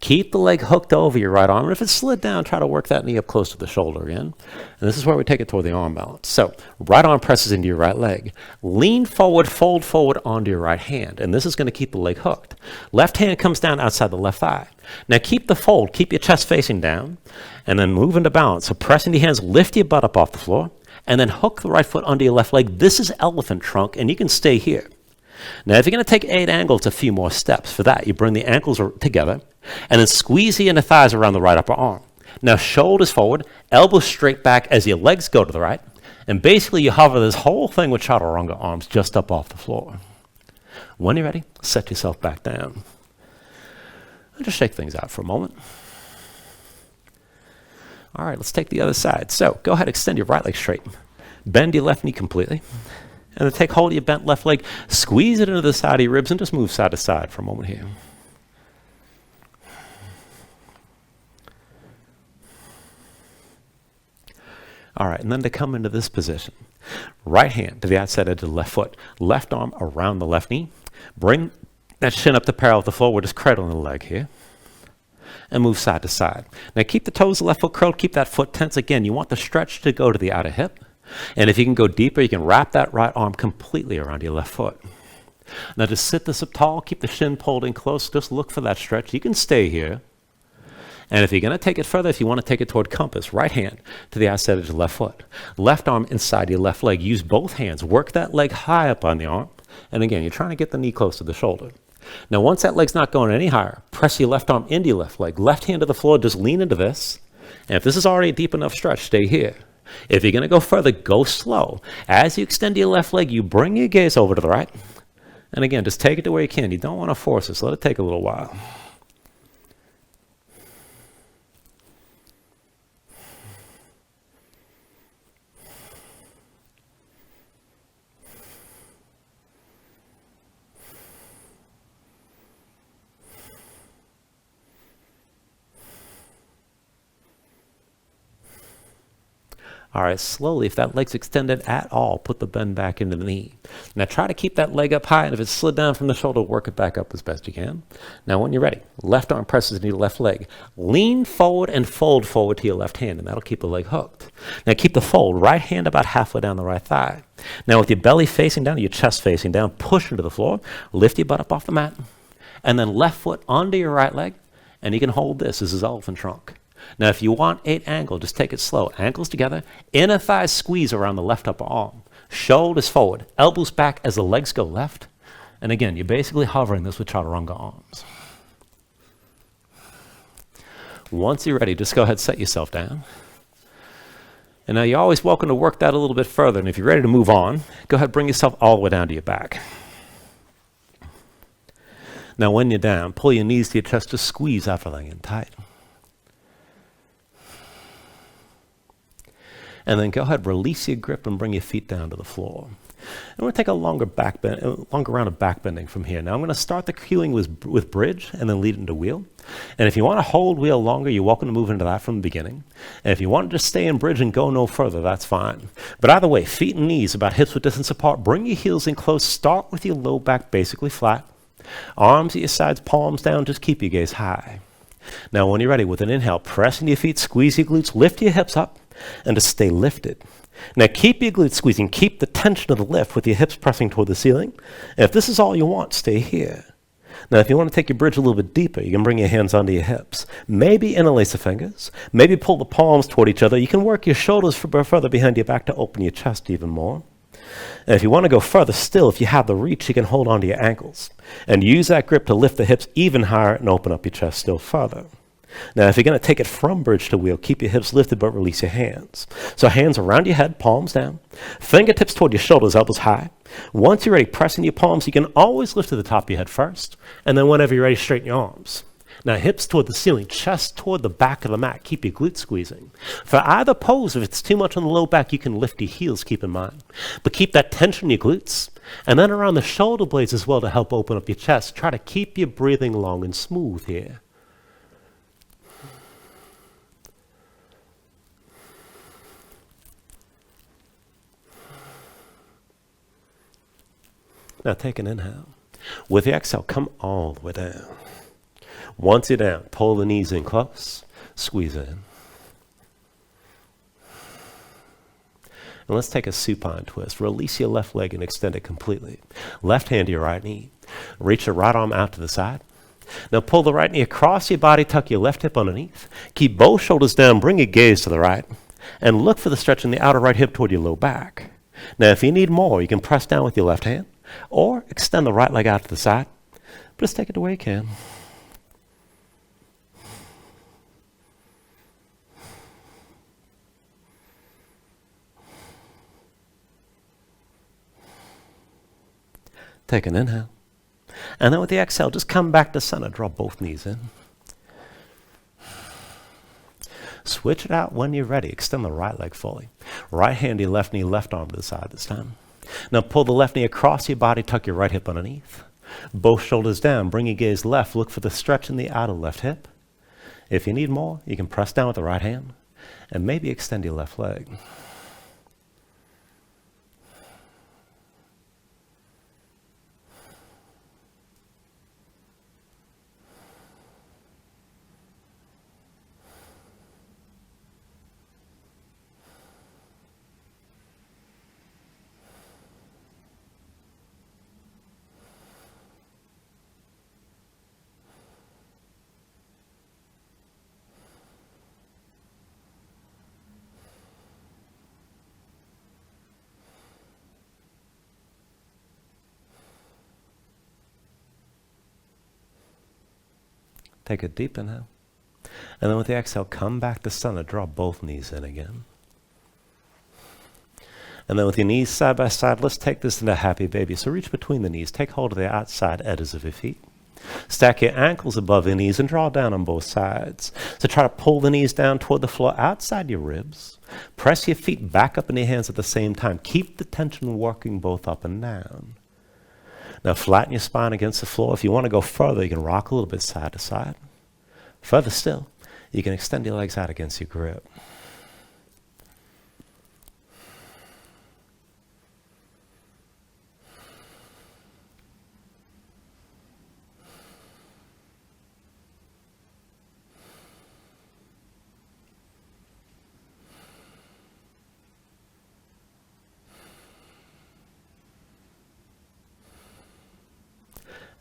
Keep the leg hooked over your right arm. And if it slid down, try to work that knee up close to the shoulder again. And this is where we take it toward the arm balance. So right arm presses into your right leg. Lean forward, fold forward onto your right hand. And this is going to keep the leg hooked. Left hand comes down outside the left thigh. Now keep the fold. Keep your chest facing down. And then move into balance. So press into your hands, lift your butt up off the floor. And then hook the right foot under your left leg. This is elephant trunk, and you can stay here. Now, if you're going to take 8 angles, a few more steps. For that, you bring the ankles together and then squeeze the inner thighs around the right upper arm. Now, shoulders forward, elbows straight back as your legs go to the right. And basically, you hover this whole thing with chaturanga arms just up off the floor. When you're ready, set yourself back down. And just shake things out for a moment. All right, let's take the other side. So go ahead, extend your right leg straight. Bend your left knee completely. And then take hold of your bent left leg, squeeze it into the side of your ribs, and just move side to side for a moment here. All right, and then to come into this position. Right hand to the outside edge of the left foot. Left arm around the left knee. Bring that shin up to parallel with the floor. We're just cradling the leg here. And move side to side. Now keep the toes of the left foot curled. Keep that foot tense. Again, you want the stretch to go to the outer hip. And if you can go deeper, you can wrap that right arm completely around your left foot. Now just sit this up tall, keep the shin pulled in close, just look for that stretch. You can stay here. And if you're going to take it further, if you want to take it toward compass, right hand to the outside edge of the left foot. Left arm inside your left leg. Use both hands. Work that leg high up on the arm. And again, you're trying to get the knee close to the shoulder. Now once that leg's not going any higher, press your left arm into your left leg. Left hand to the floor, just lean into this. And if this is already a deep enough stretch, stay here. If you're going to go further, go slow. As you extend your left leg, you bring your gaze over to the right. And again, just take it to where you can. You don't want to force this. Let it take a little while. All right, slowly, if that leg's extended at all, put the bend back into the knee. Now try to keep that leg up high, and if it's slid down from the shoulder, work it back up as best you can. Now when you're ready, left arm presses into your left leg. Lean forward and fold forward to your left hand, and that'll keep the leg hooked. Now keep the fold, right hand about halfway down the right thigh. Now with your belly facing down, your chest facing down, push into the floor, lift your butt up off the mat, and then left foot onto your right leg, and you can hold this. This is elephant trunk. Now, if you want 8 angle, just take it slow. Ankles together, inner thigh squeeze around the left upper arm. Shoulders forward, elbows back as the legs go left. And again, you're basically hovering this with chaturanga arms. Once you're ready, just go ahead and set yourself down. And now you're always welcome to work that a little bit further. And if you're ready to move on, go ahead and bring yourself all the way down to your back. Now, when you're down, pull your knees to your chest, just squeeze everything in tight. And then go ahead, release your grip and bring your feet down to the floor. And we're going to take a longer round of back bending from here. Now I'm going to start the cueing with bridge and then lead into wheel. And if you want to hold wheel longer, you're welcome to move into that from the beginning. And if you want to just stay in bridge and go no further, that's fine. But either way, feet and knees about hips width distance apart. Bring your heels in close. Start with your low back basically flat. Arms at your sides, palms down. Just keep your gaze high. Now when you're ready, with an inhale, press into your feet, squeeze your glutes, lift your hips up, and just stay lifted. Now keep your glutes squeezing, keep the tension of the lift with your hips pressing toward the ceiling. And if this is all you want, stay here. Now if you want to take your bridge a little bit deeper, you can bring your hands onto your hips. Maybe interlace the fingers, maybe pull the palms toward each other. You can work your shoulders further behind your back to open your chest even more. And if you want to go further still, if you have the reach, you can hold onto your ankles and use that grip to lift the hips even higher and open up your chest still further. Now, if you're going to take it from bridge to wheel, keep your hips lifted but release your hands. So hands around your head, palms down, fingertips toward your shoulders, elbows high. Once you're ready, press into your palms. You can always lift to the top of your head first, and then whenever you're ready, straighten your arms. Now, hips toward the ceiling, chest toward the back of the mat. Keep your glutes squeezing. For either pose, if it's too much on the low back, you can lift your heels, keep in mind. But keep that tension in your glutes, and then around the shoulder blades as well to help open up your chest. Try to keep your breathing long and smooth here. Now take an inhale. With the exhale, come all the way down. Once you're down, pull the knees in close, squeeze in. And let's take a supine twist. Release your left leg and extend it completely. Left hand to your right knee. Reach your right arm out to the side. Now pull the right knee across your body, tuck your left hip underneath. Keep both shoulders down, bring your gaze to the right, and look for the stretch in the outer right hip toward your low back. Now if you need more, you can press down with your left hand, or extend the right leg out to the side. Just take it the way you can. Take an inhale. And then with the exhale, just come back to center. Draw both knees in. Switch it out when you're ready. Extend the right leg fully. Right hand to your left knee, left arm to the side this time. Now pull the left knee across your body, tuck your right hip underneath. Both shoulders down, bring your gaze left, look for the stretch in the outer left hip. If you need more, you can press down with the right hand and maybe extend your left leg. Take a deep inhale. And then with the exhale, come back to center. Draw both knees in again. And then with your knees side by side, let's take this into happy baby. So reach between the knees. Take hold of the outside edges of your feet. Stack your ankles above your knees and draw down on both sides. So try to pull the knees down toward the floor outside your ribs. Press your feet back up in your hands at the same time. Keep the tension working both up and down. Now flatten your spine against the floor. If you want to go further, you can rock a little bit side to side. Further still, you can extend your legs out against your grip.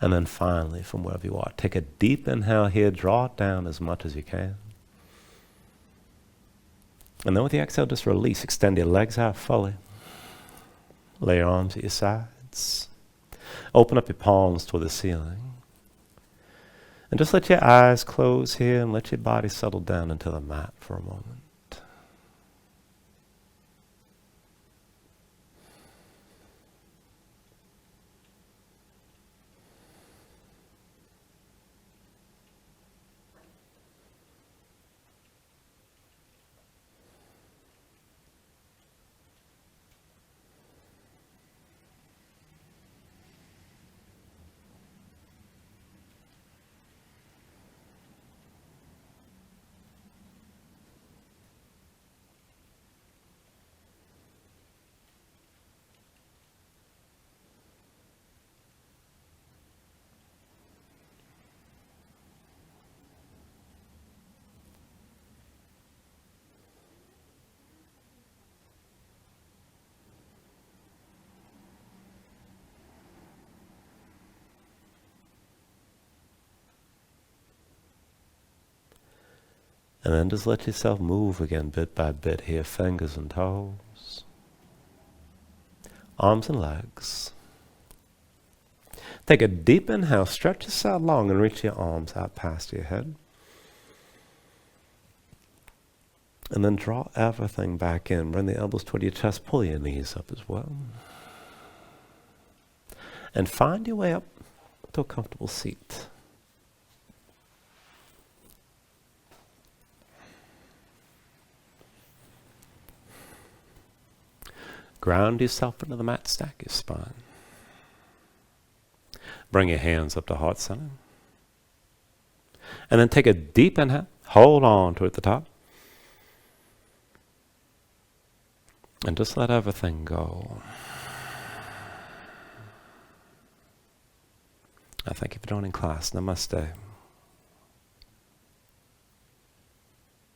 And then finally, from wherever you are, take a deep inhale here, draw it down as much as you can. And then with the exhale, just release. Extend your legs out fully. Lay your arms at your sides. Open up your palms toward the ceiling. And just let your eyes close here and let your body settle down into the mat for a moment. And then just let yourself move again bit by bit here, fingers and toes, arms and legs. Take a deep inhale, stretch yourself long and reach your arms out past your head. And then draw everything back in. Bring the elbows toward your chest, pull your knees up as well. And find your way up to a comfortable seat. Ground yourself into the mat, stack your spine. Bring your hands up to heart center. And then take a deep inhale, hold on to it at the top. And just let everything go. I thank you for joining class. Namaste.